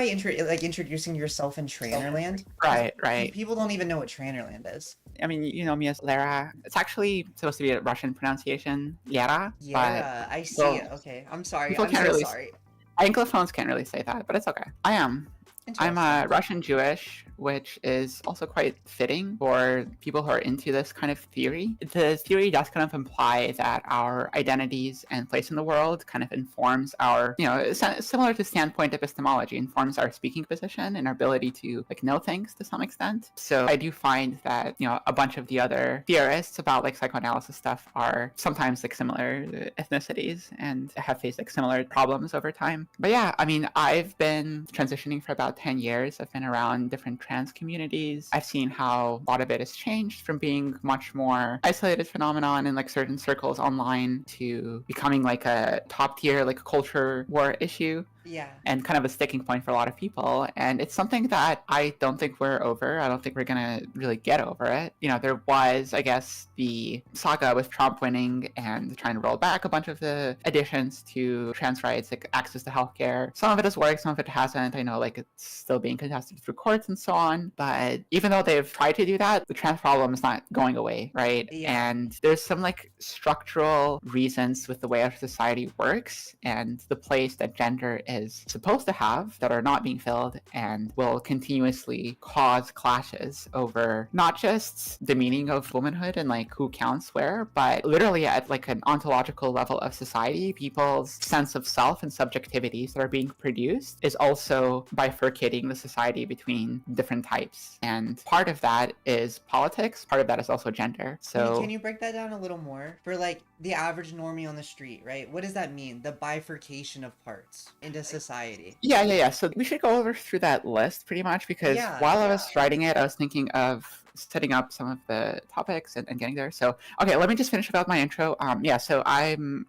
like introducing yourself in Trainerland. Right. People don't even know what Trainerland is. I mean, you know me as Lara. It's actually supposed to be a Russian pronunciation, Yara, but Yeah, I see well, it. Okay, I'm sorry. people I'm can't so really. sorry. Anglophones can't really say that, but it's okay. I'm Interesting. Russian Jewish, which is also quite fitting for people who are into this kind of theory. The theory does kind of imply that our identities and place in the world kind of informs our, similar to standpoint epistemology, informs our speaking position and our ability to like know things to some extent. So I do find that, a bunch of the other theorists about like psychoanalysis stuff are sometimes like similar ethnicities and have faced like similar problems over time. But yeah, I mean, I've been transitioning for about 10 years. I've been around different trans communities. I've seen how a lot of it has changed from being much more isolated phenomenon in like certain circles online to becoming like a top tier like culture war issue. Yeah. And kind of a sticking point for a lot of people. And it's something that I don't think we're over. I don't think we're going to really get over it. There was, I guess, the saga with Trump winning and trying to roll back a bunch of the additions to trans rights, like access to healthcare. Some of it has worked, some of it hasn't. I know like it's still being contested through courts and so on. But even though they've tried to do that, the trans problem is not going away, right? Yeah. And there's some like structural reasons with the way our society works and the place that gender is supposed to have that are not being filled and will continuously cause clashes over not just the meaning of womanhood and like who counts where, but literally at like an ontological level of society, people's sense of self and subjectivities that are being produced is also bifurcating the society between different types. And part of that is politics, part of that is also gender. So can you break that down a little more for like the average normie on the street, right? What does that mean? The bifurcation of parts into society. Yeah. So we should go over through that list pretty much because while I was writing it, I was thinking of setting up some of the topics and getting there. So, okay, let me just finish about my intro. So I'm,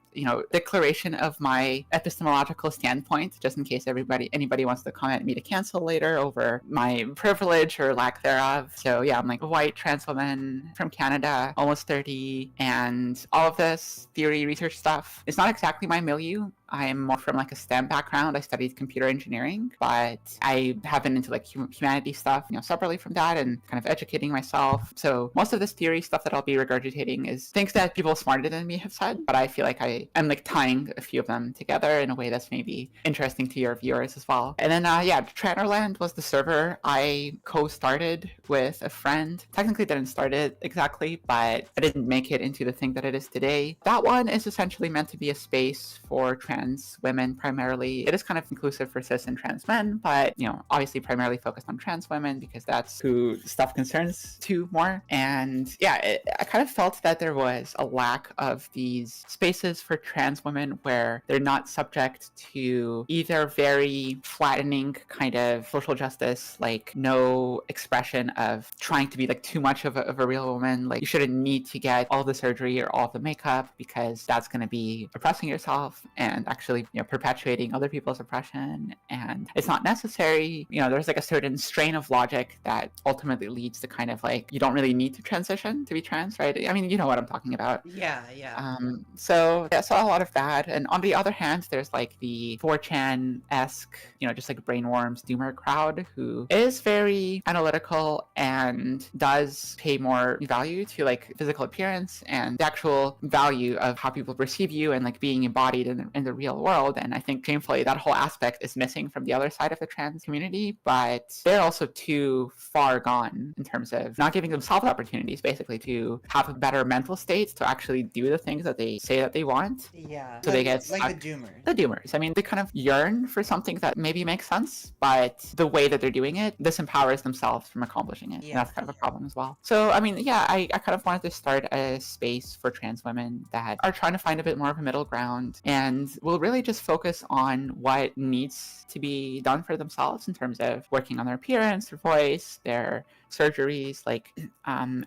declaration of my epistemological standpoint, just in case anybody wants to comment me to cancel later over my privilege or lack thereof. So yeah, I'm like a white trans woman from Canada, almost 30, and all of this theory research stuff is not exactly my milieu. I'm more from like a STEM background. I studied computer engineering, but I have been into like humanity stuff, separately from that and kind of educating myself. So most of this theory stuff that I'll be regurgitating is things that people smarter than me have said, but I feel like I'm like tying a few of them together in a way that's maybe interesting to your viewers as well. And then, Trainerland was the server I co-started with a friend. Technically didn't start it exactly, but I didn't make it into the thing that it is today. That one is essentially meant to be a space for trans women primarily. It is kind of inclusive for cis and trans men, but obviously primarily focused on trans women because that's who stuff concerns to more. And yeah, I kind of felt that there was a lack of these spaces for trans women where they're not subject to either very flattening kind of social justice, like no expression of trying to be like too much of a real woman, like you shouldn't need to get all the surgery or all the makeup because that's going to be oppressing yourself and actually perpetuating other people's oppression, and it's not necessary. There's like a certain strain of logic that ultimately leads to kind of like you don't really need to transition to be trans, right? I mean, you know what I'm talking about. Yeah. So I saw a lot of that, and on the other hand, there's like the 4chan-esque, just like brainworms doomer crowd who is very analytical and does pay more value to like physical appearance and the actual value of how people perceive you and like being embodied in the real world. And I think shamefully that whole aspect is missing from the other side of the trans community, but they're also too far gone in terms of not giving themselves opportunities basically to have a better mental state to actually do the things that they say that they want. Yeah. So they get like stuck. the doomers. The doomers. I mean, they kind of yearn for something that maybe makes sense, but the way that they're doing it disempowers themselves from accomplishing it. Yeah. And that's kind of a problem as well. So, I mean, yeah, I kind of wanted to start a space for trans women that are trying to find a bit more of a middle ground and will really just focus on what needs to be done for themselves in terms of working on their appearance, their voice, their surgeries, like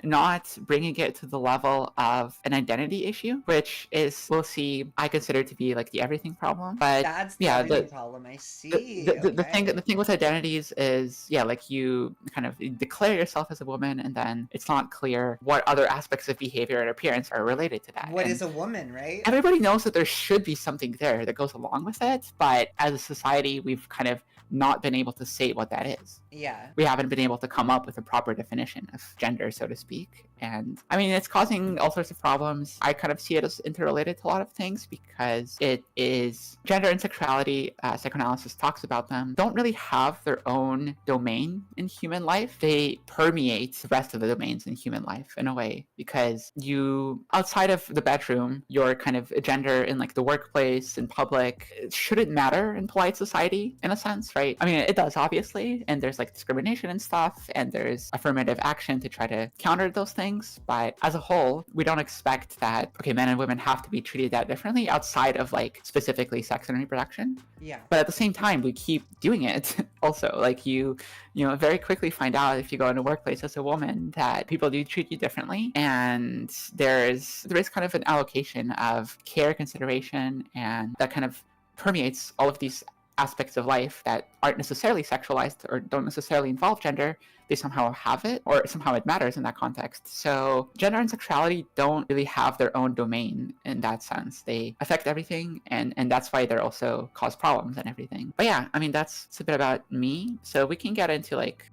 not bringing it to the level of an identity issue, which is, we'll see, I consider to be like the everything problem. But that's the everything problem. I see. The thing with identities is, like you kind of declare yourself as a woman, and then it's not clear what other aspects of behavior and appearance are related to that. What is a woman, right? Everybody knows that there should be something there that goes along with it, but as a society, we've kind of not been able to say what that is. Yeah. We haven't been able to come up with a proper definition of gender, so to speak. And I mean, it's causing all sorts of problems. I kind of see it as interrelated to a lot of things because it is gender and sexuality, psychoanalysis talks about them, don't really have their own domain in human life. They permeate the rest of the domains in human life in a way, because you, outside of the bedroom, your kind of gender in like the workplace, in public, it shouldn't matter in polite society in a sense, right? I mean, it does obviously, and there's like discrimination and stuff, and there's affirmative action to try to counter those things, but as a whole, we don't expect that, okay, men and women have to be treated that differently outside of like specifically sex and reproduction. Yeah. But at the same time, we keep doing it also. Like you very quickly find out if you go in a workplace as a woman that people do treat you differently, and there is kind of an allocation of care, consideration, and that kind of permeates all of these aspects of life that aren't necessarily sexualized or don't necessarily involve gender. They somehow have it, or somehow it matters in that context. So gender and sexuality don't really have their own domain in that sense. They affect everything, and that's why they're also cause problems and everything. But yeah, I mean, that's a bit about me. So we can get into like